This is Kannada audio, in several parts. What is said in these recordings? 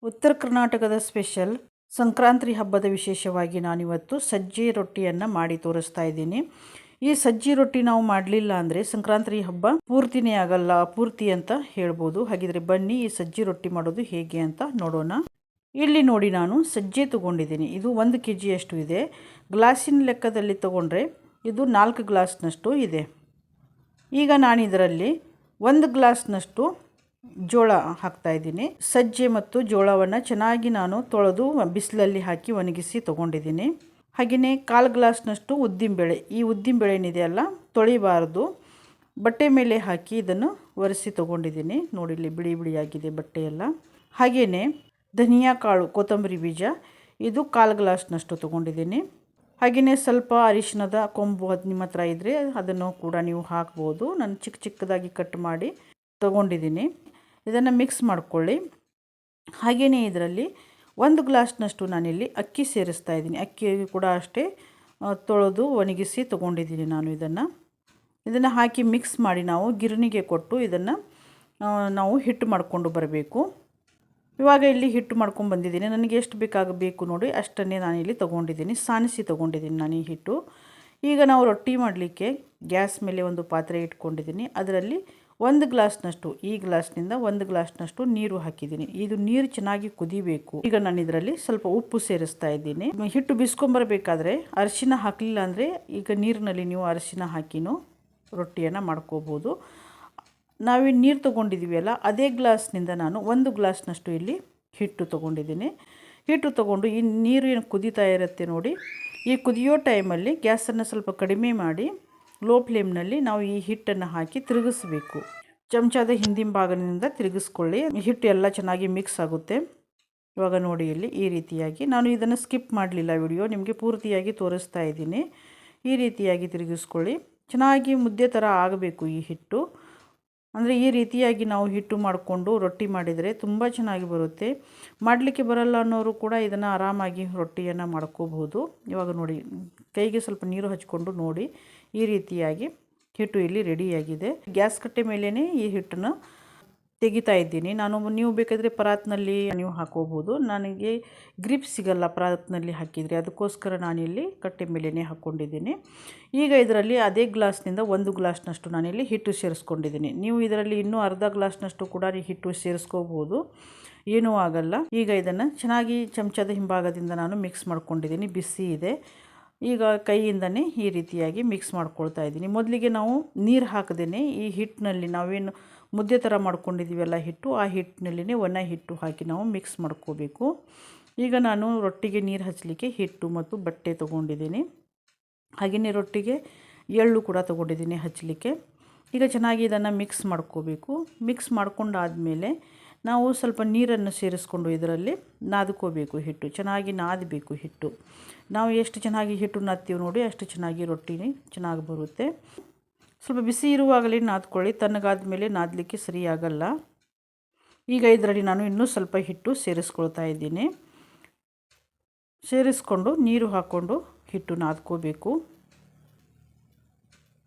ಉತ್ತರ ಕರ್ನಾಟಕದ ಸ್ಪೆಷಲ್ ಸಂಕ್ರಾಂತಿ ಹಬ್ಬದ ವಿಶೇಷವಾಗಿ ನಾನಿವತ್ತು ಸಜ್ಜಿ ರೊಟ್ಟಿಯನ್ನು ಮಾಡಿ ತೋರಿಸ್ತಾ ಇದ್ದೀನಿ. ಈ ಸಜ್ಜಿ ರೊಟ್ಟಿ ನಾವು ಮಾಡಲಿಲ್ಲ ಅಂದರೆ ಸಂಕ್ರಾಂತಿ ಹಬ್ಬ ಪೂರ್ತಿನೇ ಆಗಲ್ಲ, ಪೂರ್ತಿ ಅಂತ ಹೇಳ್ಬೋದು. ಹಾಗಿದ್ರೆ ಬನ್ನಿ ಈ ಸಜ್ಜಿ ರೊಟ್ಟಿ ಮಾಡೋದು ಹೇಗೆ ಅಂತ ನೋಡೋಣ. ಇಲ್ಲಿ ನೋಡಿ, ನಾನು ಸಜ್ಜೆ ತೊಗೊಂಡಿದ್ದೀನಿ. ಇದು 1 kg ಅಷ್ಟು ಇದೆ. ಗ್ಲಾಸಿನ ಲೆಕ್ಕದಲ್ಲಿ ತೊಗೊಂಡ್ರೆ ಇದು 4 ಗ್ಲಾಸ್ನಷ್ಟು ಇದೆ. ಈಗ ನಾನು ಇದರಲ್ಲಿ 1 ಗ್ಲಾಸ್ನಷ್ಟು ಜೋಳ ಹಾಕ್ತಾಯಿದ್ದೀನಿ. ಸಜ್ಜೆ ಮತ್ತು ಜೋಳವನ್ನು ಚೆನ್ನಾಗಿ ನಾನು ತೊಳೆದು ಬಿಸಿಲಲ್ಲಿ ಹಾಕಿ ಒಣಗಿಸಿ ತೊಗೊಂಡಿದ್ದೀನಿ. ಹಾಗೆಯೇ 1/4 ಗ್ಲಾಸ್ನಷ್ಟು ಉದ್ದಿನಬೇಳೆ. ಈ ಉದ್ದಿನಬೇಳೆ ಏನಿದೆಯಲ್ಲ, ತೊಳಿಬಾರ್ದು, ಬಟ್ಟೆ ಮೇಲೆ ಹಾಕಿ ಇದನ್ನು ಒರೆಸಿ ತೊಗೊಂಡಿದ್ದೀನಿ. ನೋಡಿ, ಇಲ್ಲಿ ಬಿಳಿ ಬಿಳಿಯಾಗಿದೆ ಬಟ್ಟೆಯೆಲ್ಲ. ಹಾಗೆಯೇ ಧನಿಯಾ ಕಾಳು, ಕೊತ್ತಂಬರಿ ಬೀಜ, ಇದು 1/4 ಗ್ಲಾಸ್ನಷ್ಟು ತೊಗೊಂಡಿದ್ದೀನಿ. ಹಾಗೆಯೇ ಸ್ವಲ್ಪ ಅರಿಶಿಣದ ಕೊಂಬು ನಿಮ್ಮ ಹತ್ರ ಇದ್ದರೆ ಅದನ್ನು ಕೂಡ ನೀವು ಹಾಕ್ಬೋದು. ನಾನು ಚಿಕ್ಕ ಚಿಕ್ಕದಾಗಿ ಕಟ್ ಮಾಡಿ ತೊಗೊಂಡಿದ್ದೀನಿ. ಇದನ್ನು ಮಿಕ್ಸ್ ಮಾಡ್ಕೊಳ್ಳಿ. ಹಾಗೆಯೇ ಇದರಲ್ಲಿ 1 ಗ್ಲಾಸ್ನಷ್ಟು ನಾನಿಲ್ಲಿ ಅಕ್ಕಿ ಸೇರಿಸ್ತಾ ಇದ್ದೀನಿ. ಅಕ್ಕಿ ಕೂಡ ಅಷ್ಟೇ ತೊಳೆದು ಒಣಗಿಸಿ ತೊಗೊಂಡಿದ್ದೀನಿ ನಾನು. ಇದನ್ನು ಹಾಕಿ ಮಿಕ್ಸ್ ಮಾಡಿ ನಾವು ಗಿರಣಿಗೆ ಕೊಟ್ಟು ಇದನ್ನು ನಾವು ಹಿಟ್ಟು ಮಾಡಿಕೊಂಡು ಬರಬೇಕು. ಇವಾಗ ಇಲ್ಲಿ ಹಿಟ್ಟು ಮಾಡ್ಕೊಂಡು ಬಂದಿದ್ದೀನಿ. ನನಗೆ ಎಷ್ಟು ಬೇಕಾಗಬೇಕು ನೋಡಿ ಅಷ್ಟನ್ನೇ ನಾನಿಲ್ಲಿ ತೊಗೊಂಡಿದ್ದೀನಿ. ಸಾಣಿಸಿ ತೊಗೊಂಡಿದ್ದೀನಿ ನಾನು ಈ ಹಿಟ್ಟು. ಈಗ ನಾವು ರೊಟ್ಟಿ ಮಾಡಲಿಕ್ಕೆ ಗ್ಯಾಸ್ ಮೇಲೆ ಒಂದು ಪಾತ್ರೆ ಇಟ್ಕೊಂಡಿದ್ದೀನಿ. ಅದರಲ್ಲಿ 1 ಗ್ಲಾಸ್ನಷ್ಟು, ಈ ಗ್ಲಾಸ್ನಿಂದ 1 ಗ್ಲಾಸ್ನಷ್ಟು ನೀರು ಹಾಕಿದ್ದೀನಿ. ಇದು ನೀರು ಚೆನ್ನಾಗಿ ಕುದಿಬೇಕು. ಈಗ ನಾನು ಇದರಲ್ಲಿ ಸ್ವಲ್ಪ ಉಪ್ಪು ಸೇರಿಸ್ತಾ ಇದ್ದೀನಿ. ಹಿಟ್ಟು ಬಿಸ್ಕೊಂಬರಬೇಕಾದ್ರೆ ಅರಿಶಿನ ಹಾಕಲಿಲ್ಲ ಅಂದರೆ ಈಗ ನೀರಿನಲ್ಲಿ ನೀವು ಅರಿಶಿನ ಹಾಕಿನೂ ರೊಟ್ಟಿಯನ್ನು ಮಾಡ್ಕೋಬೋದು. ನಾವೇನು ನೀರು ತೊಗೊಂಡಿದ್ದೀವಲ್ಲ, ಅದೇ ಗ್ಲಾಸ್ನಿಂದ ನಾನು 1 ಗ್ಲಾಸ್ನಷ್ಟು ಇಲ್ಲಿ ಹಿಟ್ಟು ತೊಗೊಂಡಿದ್ದೀನಿ. ಹಿಟ್ಟು ತೊಗೊಂಡು ಈ ನೀರು ಏನು ಕುದೀತಾ ಇರುತ್ತೆ ನೋಡಿ, ಈ ಕುದಿಯೋ ಟೈಮಲ್ಲಿ ಗ್ಯಾಸನ್ನು ಸ್ವಲ್ಪ ಕಡಿಮೆ ಮಾಡಿ ಲೋ ಫ್ಲೇಮ್ನಲ್ಲಿ ನಾವು ಈ ಹಿಟ್ಟನ್ನು ಹಾಕಿ ತಿರುಗಿಸ್ಬೇಕು. ಚಮಚದ ಹಿಂದಿನ ಭಾಗದಿಂದ ತಿರುಗಿಸ್ಕೊಳ್ಳಿ. ಹಿಟ್ಟು ಎಲ್ಲ ಚೆನ್ನಾಗಿ ಮಿಕ್ಸ್ ಆಗುತ್ತೆ. ಇವಾಗ ನೋಡಿ, ಇಲ್ಲಿ ಈ ರೀತಿಯಾಗಿ, ನಾನು ಇದನ್ನು ಸ್ಕಿಪ್ ಮಾಡಲಿಲ್ಲ, ವಿಡಿಯೋ ನಿಮಗೆ ಪೂರ್ತಿಯಾಗಿ ತೋರಿಸ್ತಾ ಇದ್ದೀನಿ. ಈ ರೀತಿಯಾಗಿ ತಿರುಗಿಸ್ಕೊಳ್ಳಿ. ಚೆನ್ನಾಗಿ ಮುದ್ದೆ ಥರ ಆಗಬೇಕು ಈ ಹಿಟ್ಟು. ಅಂದರೆ ಈ ರೀತಿಯಾಗಿ ನಾವು ಹಿಟ್ಟು ಮಾಡಿಕೊಂಡು ರೊಟ್ಟಿ ಮಾಡಿದರೆ ತುಂಬ ಚೆನ್ನಾಗಿ ಬರುತ್ತೆ. ಮಾಡಲಿಕ್ಕೆ ಬರಲ್ಲ ಅನ್ನೋರು ಕೂಡ ಇದನ್ನು ಆರಾಮಾಗಿ ರೊಟ್ಟಿಯನ್ನು ಮಾಡ್ಕೋಬಹುದು. ಇವಾಗ ನೋಡಿ, ಕೈಗೆ ಸ್ವಲ್ಪ ನೀರು ಹಚ್ಕೊಂಡು ನೋಡಿ, ಈ ರೀತಿಯಾಗಿ ಹಿಟ್ಟು ಇಲ್ಲಿ ರೆಡಿಯಾಗಿದೆ. ಗ್ಯಾಸ್ ಕಟ್ಟೆ ಮೇಲೇ ಈ ಹಿಟ್ಟನ್ನು ತೆಗಿತಾ ಇದ್ದೀನಿ ನಾನು. ನೀವು ಬೇಕಾದರೆ ಪರಾತ್ನಲ್ಲಿ ನೀವು ಹಾಕೋಬೋದು. ನನಗೆ ಗ್ರಿಪ್ ಸಿಗಲ್ಲ ಪರಾತ್ನಲ್ಲಿ ಹಾಕಿದರೆ, ಅದಕ್ಕೋಸ್ಕರ ನಾನಿಲ್ಲಿ ಕಟ್ಟೆ ಮೇಲೇ ಹಾಕ್ಕೊಂಡಿದ್ದೀನಿ. ಈಗ ಇದರಲ್ಲಿ ಅದೇ ಗ್ಲಾಸ್ನಿಂದ 1 ಗ್ಲಾಸ್ನಷ್ಟು ನಾನಿಲ್ಲಿ ಹಿಟ್ಟು ಸೇರಿಸ್ಕೊಂಡಿದ್ದೀನಿ. ನೀವು ಇದರಲ್ಲಿ ಇನ್ನೂ ಅರ್ಧ ಗ್ಲಾಸ್ನಷ್ಟು ಕೂಡ ಹಿಟ್ಟು ಸೇರಿಸ್ಕೋಬೋದು, ಏನೂ ಆಗಲ್ಲ. ಈಗ ಇದನ್ನು ಚೆನ್ನಾಗಿ ಚಮಚದ ಹಿಂಭಾಗದಿಂದ ನಾನು ಮಿಕ್ಸ್ ಮಾಡ್ಕೊಂಡಿದ್ದೀನಿ. ಬಿಸಿ ಇದೆ. ಈಗ ಕೈಯಿಂದನೇ ಈ ರೀತಿಯಾಗಿ ಮಿಕ್ಸ್ ಮಾಡ್ಕೊಳ್ತಾ ಇದ್ದೀನಿ. ಮೊದಲಿಗೆ ನಾವು ನೀರು ಹಾಕದೇ ಈ ಹಿಟ್ಟಿನಲ್ಲಿ ನಾವೇನು ಮುದ್ದೆ ಥರ ಮಾಡ್ಕೊಂಡಿದ್ದೀವಲ್ಲ ಹಿಟ್ಟು, ಆ ಹಿಟ್ಟಿನಲ್ಲಿನೇ ಒಣ ಹಿಟ್ಟು ಹಾಕಿ ನಾವು ಮಿಕ್ಸ್ ಮಾಡ್ಕೋಬೇಕು. ಈಗ ನಾನು ರೊಟ್ಟಿಗೆ ನೀರು ಹಚ್ಚಲಿಕ್ಕೆ ಹಿಟ್ಟು ಮತ್ತು ಬಟ್ಟೆ ತೊಗೊಂಡಿದ್ದೀನಿ. ಹಾಗೆಯೇ ರೊಟ್ಟಿಗೆ ಎಳ್ಳು ಕೂಡ ತೊಗೊಂಡಿದ್ದೀನಿ ಹಚ್ಚಲಿಕ್ಕೆ. ಈಗ ಚೆನ್ನಾಗಿ ಇದನ್ನು ಮಿಕ್ಸ್ ಮಾಡ್ಕೋಬೇಕು. ಮಿಕ್ಸ್ ಮಾಡ್ಕೊಂಡಾದಮೇಲೆ ನಾವು ಸ್ವಲ್ಪ ನೀರನ್ನು ಸೇರಿಸ್ಕೊಂಡು ಇದರಲ್ಲಿ ನಾದ್ಕೋಬೇಕು. ಹಿಟ್ಟು ಚೆನ್ನಾಗಿ ನಾದಬೇಕು. ಹಿಟ್ಟು ನಾವು ಎಷ್ಟು ಚೆನ್ನಾಗಿ ಹಿಟ್ಟು ನಾದ್ತೀವಿ ನೋಡಿ, ಅಷ್ಟು ಚೆನ್ನಾಗಿ ರೊಟ್ಟಿ ಚೆನ್ನಾಗಿ ಬರುತ್ತೆ. ಸ್ವಲ್ಪ ಬಿಸಿ ಇರುವಾಗಲೇ ನಾದ್ಕೊಳ್ಳಿ, ತಣ್ಣಗಾದ ಮೇಲೆ ನಾದಲಿಕ್ಕೆ ಸರಿಯಾಗಲ್ಲ. ಈಗ ಇದರಲ್ಲಿ ನಾನು ಇನ್ನೂ ಸ್ವಲ್ಪ ಹಿಟ್ಟು ಸೇರಿಸ್ಕೊಳ್ತಾ ಇದ್ದೀನಿ. ಸೇರಿಸ್ಕೊಂಡು ನೀರು ಹಾಕ್ಕೊಂಡು ಹಿಟ್ಟು ನಾದ್ಕೋಬೇಕು.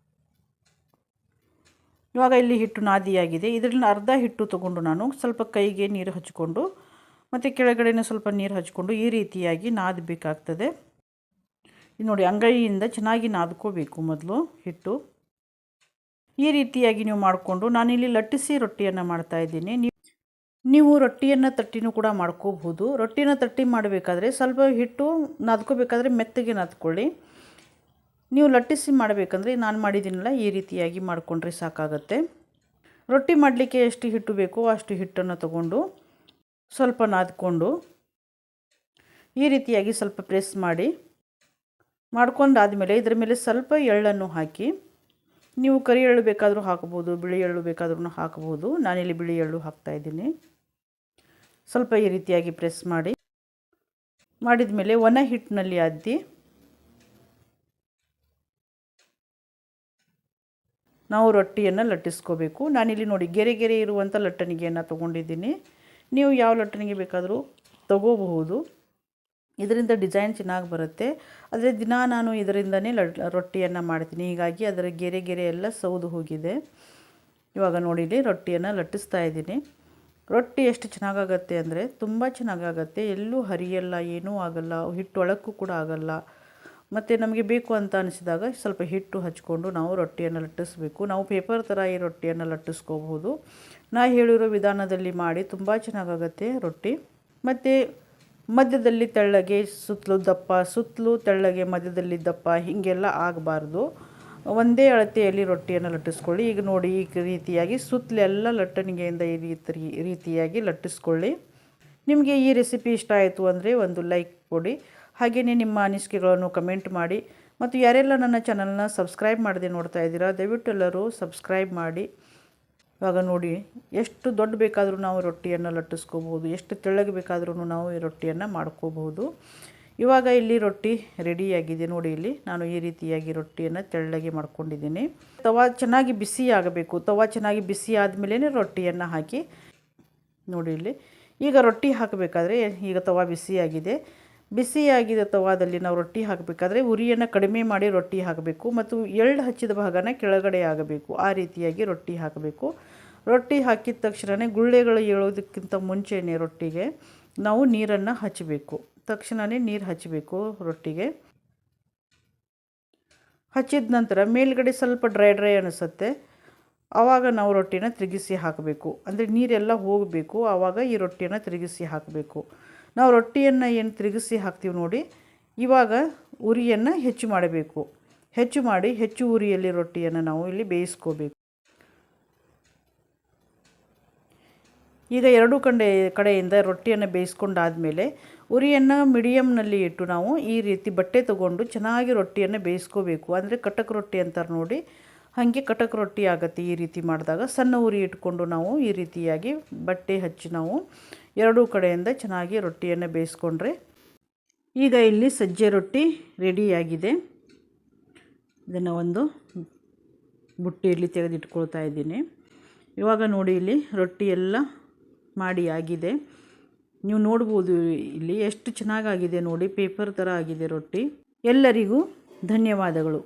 ಇವಾಗ ಇಲ್ಲಿ ಹಿಟ್ಟು ನಾದಿಯಾಗಿದೆ. ಇದರಲ್ಲಿ ಅರ್ಧ ಹಿಟ್ಟು ತೊಗೊಂಡು ನಾನು ಸ್ವಲ್ಪ ಕೈಗೆ ನೀರು ಹಚ್ಕೊಂಡು ಮತ್ತು ಕೆಳಗಡೆನೂ ಸ್ವಲ್ಪ ನೀರು ಹಚ್ಕೊಂಡು ಈ ರೀತಿಯಾಗಿ ನಾದಬೇಕಾಗ್ತದೆ. ನೋಡಿ, ಅಂಗೈಯಿಂದ ಚೆನ್ನಾಗಿ ನಾದ್ಕೋಬೇಕು ಮೊದಲು ಹಿಟ್ಟು. ಈ ರೀತಿಯಾಗಿ ನೀವು ಮಾಡಿಕೊಂಡು ನಾನಿಲ್ಲಿ ಲಟ್ಟಿಸಿ ರೊಟ್ಟಿಯನ್ನು ಮಾಡ್ತಾಯಿದ್ದೀನಿ. ನೀವು ರೊಟ್ಟಿಯನ್ನು ತಟ್ಟಿನೂ ಕೂಡ ಮಾಡ್ಕೋಬಹುದು. ರೊಟ್ಟಿನ ತಟ್ಟಿ ಮಾಡಬೇಕಾದ್ರೆ ಸ್ವಲ್ಪ ಹಿಟ್ಟು ನಾದ್ಕೋಬೇಕಾದ್ರೆ ಮೆತ್ತಗೆ ನಾದ್ಕೊಳ್ಳಿ. ನೀವು ಲಟ್ಟಿಸಿ ಮಾಡಬೇಕಂದ್ರೆ ನಾನು ಮಾಡಿದ್ದೀನಲ್ಲ, ಈ ರೀತಿಯಾಗಿ ಮಾಡಿಕೊಂಡ್ರೆ ಸಾಕಾಗತ್ತೆ. ರೊಟ್ಟಿ ಮಾಡಲಿಕ್ಕೆ ಎಷ್ಟು ಹಿಟ್ಟು ಬೇಕೋ ಅಷ್ಟು ಹಿಟ್ಟನ್ನು ತಗೊಂಡು ಸ್ವಲ್ಪ ನಾದ್ಕೊಂಡು ಈ ರೀತಿಯಾಗಿ ಸ್ವಲ್ಪ ಪ್ರೆಸ್ ಮಾಡ್ಕೊಂಡಾದಮೇಲೆ ಇದರ ಮೇಲೆ ಸ್ವಲ್ಪ ಎಳ್ಳನ್ನು ಹಾಕಿ, ನೀವು ಕರಿ ಎಳ್ಳು ಬೇಕಾದರೂ ಹಾಕ್ಬೋದು, ಬಿಳಿ ಎಳ್ಳು ಬೇಕಾದ್ರೂ ಹಾಕ್ಬೋದು. ನಾನಿಲ್ಲಿ ಬಿಳಿ ಎಳ್ಳು ಹಾಕ್ತಾಯಿದ್ದೀನಿ. ಸ್ವಲ್ಪ ಈ ರೀತಿಯಾಗಿ ಪ್ರೆಸ್ ಮಾಡಿದ ಮೇಲೆ ಒಣ ಹಿಟ್ಟಿನಲ್ಲಿ ಅದ್ದಿ ನಾವು ರೊಟ್ಟಿಯನ್ನು ಲಟ್ಟಿಸ್ಕೋಬೇಕು. ನಾನಿಲ್ಲಿ ನೋಡಿ ಗೆರೆ ಗೆರೆ ಇರುವಂಥ ಲಟ್ಟಣಿಗೆಯನ್ನು ತೊಗೊಂಡಿದ್ದೀನಿ. ನೀವು ಯಾವ ಲಟ್ಟಣಿಗೆ ಬೇಕಾದರೂ ತೊಗೋಬಹುದು. ಇದರಿಂದ ಡಿಸೈನ್ ಚೆನ್ನಾಗಿ ಬರುತ್ತೆ. ಆದರೆ ದಿನ ನಾನು ಇದರಿಂದನೇ ರೊಟ್ಟಿಯನ್ನು ಮಾಡ್ತೀನಿ. ಹೀಗಾಗಿ ಅದರ ಗೆರೆ ಗೆರೆ ಎಲ್ಲ ಸೌದು ಹೋಗಿದೆ. ಇವಾಗ ನೋಡಿಲಿ ರೊಟ್ಟಿಯನ್ನು ಲಟ್ಟಿಸ್ತಾ ಇದ್ದೀನಿ. ರೊಟ್ಟಿ ಎಷ್ಟು ಚೆನ್ನಾಗಾಗತ್ತೆ ಅಂದರೆ ತುಂಬ ಚೆನ್ನಾಗಾಗತ್ತೆ, ಎಲ್ಲೂ ಹರಿಯಲ್ಲ, ಏನೂ ಆಗಲ್ಲ, ಹಿಟ್ಟು ಒಳಕ್ಕೂ ಕೂಡ ಆಗಲ್ಲ. ಮತ್ತು ನಮಗೆ ಬೇಕು ಅಂತ ಅನಿಸಿದಾಗ ಸ್ವಲ್ಪ ಹಿಟ್ಟು ಹಚ್ಕೊಂಡು ನಾವು ರೊಟ್ಟಿಯನ್ನು ಲಟ್ಟಿಸ್ಬೇಕು. ನಾವು ಪೇಪರ್ ಥರ ಈ ರೊಟ್ಟಿಯನ್ನು ಲಟ್ಟಿಸ್ಕೋಬಹುದು. ನಾ ಹೇಳಿರೋ ವಿಧಾನದಲ್ಲಿ ಮಾಡಿ ತುಂಬ ಚೆನ್ನಾಗಾಗತ್ತೆ ರೊಟ್ಟಿ. ಮತ್ತು ಮಧ್ಯದಲ್ಲಿ ತೆಳ್ಳಗೆ ಸುತ್ತಲೂ ದಪ್ಪ, ಸುತ್ತಲೂ ತೆಳ್ಳಗೆ ಮಧ್ಯದಲ್ಲಿ ದಪ್ಪ, ಹೀಗೆಲ್ಲ ಆಗಬಾರ್ದು. ಒಂದೇ ಅಳತೆಯಲ್ಲಿ ರೊಟ್ಟಿಯನ್ನು ಲಟ್ಟಿಸ್ಕೊಳ್ಳಿ. ಈಗ ನೋಡಿ, ಈ ರೀತಿಯಾಗಿ ಸುತ್ತಲೆಲ್ಲ ಲಟ್ಟಣಿಗೆಯಿಂದ ಈ ರೀತಿಯಾಗಿ ಲಟ್ಟಿಸ್ಕೊಳ್ಳಿ. ನಿಮಗೆ ಈ ರೆಸಿಪಿ ಇಷ್ಟ ಆಯಿತು ಅಂದರೆ ಒಂದು ಲೈಕ್ ಕೊಡಿ. ಹಾಗೆಯೇ ನಿಮ್ಮ ಅನಿಸಿಕೆಗಳನ್ನು ಕಮೆಂಟ್ ಮಾಡಿ. ಮತ್ತು ಯಾರೆಲ್ಲ ನನ್ನ ಚಾನಲ್ನ ಸಬ್ಸ್ಕ್ರೈಬ್ ಮಾಡದೆ ನೋಡ್ತಾ ಇದ್ದೀರಾ, ದಯವಿಟ್ಟು ಎಲ್ಲರೂ ಸಬ್ಸ್ಕ್ರೈಬ್ ಮಾಡಿ. ಇವಾಗ ನೋಡಿ, ಎಷ್ಟು ದೊಡ್ಡ ಬೇಕಾದರೂ ನಾವು ರೊಟ್ಟಿಯನ್ನು ಲಟ್ಟಿಸ್ಕೋಬೋದು, ಎಷ್ಟು ತೆಳ್ಳಗೆ ಬೇಕಾದ್ರೂ ನಾವು ಈ ರೊಟ್ಟಿಯನ್ನು ಮಾಡ್ಕೋಬಹುದು. ಇವಾಗ ಇಲ್ಲಿ ರೊಟ್ಟಿ ರೆಡಿಯಾಗಿದೆ ನೋಡಿ. ಇಲ್ಲಿ ನಾನು ಈ ರೀತಿಯಾಗಿ ರೊಟ್ಟಿಯನ್ನು ತೆಳ್ಳಗೆ ಮಾಡ್ಕೊಂಡಿದ್ದೀನಿ. ತವಾ ಚೆನ್ನಾಗಿ ಬಿಸಿ ಆಗಬೇಕು. ತವಾ ಚೆನ್ನಾಗಿ ಬಿಸಿ ಆದಮೇಲೆ ರೊಟ್ಟಿಯನ್ನು ಹಾಕಿ ನೋಡಿ. ಇಲ್ಲಿ ಈಗ ರೊಟ್ಟಿ ಹಾಕಬೇಕಾದ್ರೆ ಈಗ ತವಾ ಬಿಸಿಯಾಗಿದೆ. ಬಿಸಿಯಾಗಿದ್ದ ತವಾದಲ್ಲಿ ನಾವು ರೊಟ್ಟಿ ಹಾಕಬೇಕಾದ್ರೆ ಉರಿಯನ್ನು ಕಡಿಮೆ ಮಾಡಿ ರೊಟ್ಟಿ ಹಾಕಬೇಕು ಮತ್ತು ಎಳ್ಳು ಹಚ್ಚಿದ ಭಾಗನ ಕೆಳಗಡೆ ಆಗಬೇಕು. ಆ ರೀತಿಯಾಗಿ ರೊಟ್ಟಿ ಹಾಕಬೇಕು. ರೊಟ್ಟಿ ಹಾಕಿದ ತಕ್ಷಣವೇ ಗುಳ್ಳೆಗಳು ಏಳೋದಕ್ಕಿಂತ ಮುಂಚೆನೇ ರೊಟ್ಟಿಗೆ ನಾವು ನೀರನ್ನು ಹಚ್ಚಬೇಕು. ತಕ್ಷಣವೇ ನೀರು ಹಚ್ಚಬೇಕು ರೊಟ್ಟಿಗೆ. ಹಚ್ಚಿದ ನಂತರ ಮೇಲ್ಗಡೆ ಸ್ವಲ್ಪ ಡ್ರೈ ಅನಿಸುತ್ತೆ, ಆವಾಗ ನಾವು ರೊಟ್ಟಿನ ತಿರುಗಿಸಿ ಹಾಕಬೇಕು. ಅಂದರೆ ನೀರೆಲ್ಲ ಹೋಗಬೇಕು, ಆವಾಗ ಈ ರೊಟ್ಟಿಯನ್ನು ತಿರುಗಿಸಿ ಹಾಕಬೇಕು. ನಾವು ರೊಟ್ಟಿಯನ್ನು ಏನು ತಿರುಗಿಸಿ ಹಾಕ್ತೀವಿ ನೋಡಿ, ಇವಾಗ ಉರಿಯನ್ನು ಹೆಚ್ಚು ಮಾಡಬೇಕು. ಹೆಚ್ಚು ಮಾಡಿ ಹೆಚ್ಚು ಉರಿಯಲ್ಲಿ ರೊಟ್ಟಿಯನ್ನು ನಾವು ಇಲ್ಲಿ ಬೇಯಿಸ್ಕೋಬೇಕು. ಈಗ ಎರಡೂ ಕಡೆಯಿಂದ ರೊಟ್ಟಿಯನ್ನು ಬೇಯಿಸ್ಕೊಂಡಾದಮೇಲೆ ಉರಿಯನ್ನು ಮೀಡಿಯಮ್ನಲ್ಲಿ ಇಟ್ಟು ನಾವು ಈ ರೀತಿ ಬಟ್ಟೆ ತೊಗೊಂಡು ಚೆನ್ನಾಗಿ ರೊಟ್ಟಿಯನ್ನು ಬೇಯಿಸ್ಕೋಬೇಕು. ಅಂದರೆ ಕಟಕ್ ರೊಟ್ಟಿ ಅಂತಾರೆ ನೋಡಿ, ಹಾಗೆ ಕಟಕ್ ರೊಟ್ಟಿ ಆಗುತ್ತೆ ಈ ರೀತಿ ಮಾಡಿದಾಗ. ಸಣ್ಣ ಉರಿ ಇಟ್ಕೊಂಡು ನಾವು ಈ ರೀತಿಯಾಗಿ ಬಟ್ಟೆ ಹಚ್ಚಿ ನಾವು ಎರಡೂ ಕಡೆಯಿಂದ ಚೆನ್ನಾಗಿ ರೊಟ್ಟಿಯನ್ನು ಬೇಯಿಸ್ಕೊಂಡ್ರೆ. ಈಗ ಇಲ್ಲಿ ಸಜ್ಜೆ ರೊಟ್ಟಿ ರೆಡಿಯಾಗಿದೆ. ಇದನ್ನು ಒಂದು ಬುಟ್ಟಿಯಲ್ಲಿ ತೆಗೆದಿಟ್ಕೊಳ್ತಾ ಇದ್ದೀನಿ. ಇವಾಗ ನೋಡಿ, ಇಲ್ಲಿ ರೊಟ್ಟಿ ಎಲ್ಲ ಮಾಡಿ ಆಗಿದೆ. ನೀವು ನೋಡ್ಬೋದು ಇಲ್ಲಿ ಎಷ್ಟು ಚೆನ್ನಾಗಾಗಿದೆ ನೋಡಿ, ಪೇಪರ್ ಥರ ಆಗಿದೆ ರೊಟ್ಟಿ. ಎಲ್ಲರಿಗೂ ಧನ್ಯವಾದಗಳು.